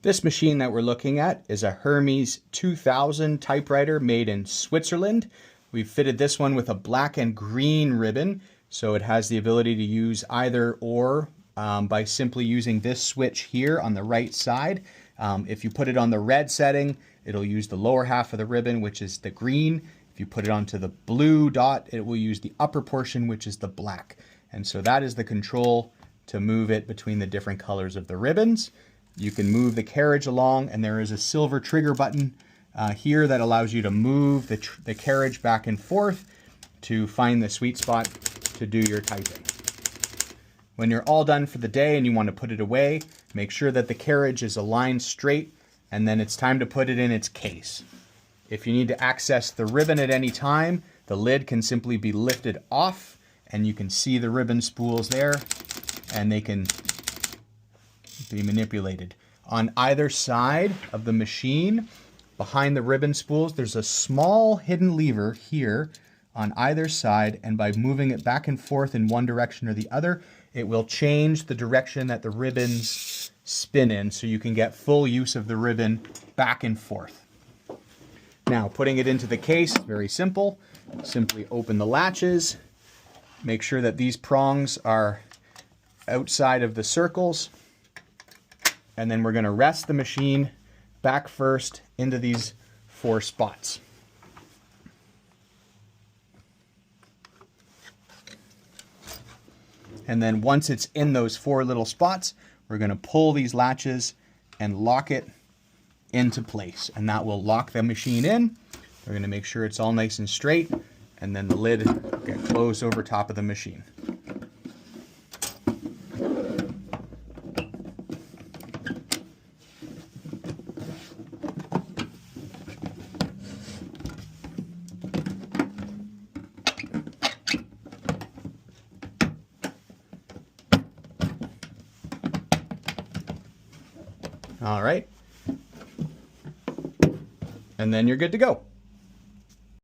This machine that we're looking at is a Hermes 2000 typewriter made in Switzerland. We've fitted this one with a black and green ribbon, so it has the ability to use either or by simply using this switch here on the right side. If you put it on the red setting, it'll use the lower half of the ribbon, which is the green. If you put it onto the blue dot, it will use the upper portion, which is the black. And so that is the control to move it between the different colors of the ribbons. You can move the carriage along, and there is a silver trigger button here that allows you to move the carriage back and forth to find the sweet spot to do your typing. When you're all done for the day and you want to put it away, make sure that the carriage is aligned straight, and then it's time to put it in its case. If you need to access the ribbon at any time, the lid can simply be lifted off, and you can see the ribbon spools there, and they can be manipulated. On either side of the machine, behind the ribbon spools, there's a small hidden lever here on either side, and by moving it back and forth in one direction or the other, it will change the direction that the ribbons spin in, so you can get full use of the ribbon back and forth. Now, putting it into the case, very simple. Simply open the latches, make sure that these prongs are outside of the circles, and then we're going to rest the machine back first into these 4 spots. And then once it's in those 4 little spots, we're going to pull these latches and lock it into place. And that will lock the machine in. We're going to make sure it's all nice and straight, and then the lid will get closed over top of the machine. All right. And then you're good to go.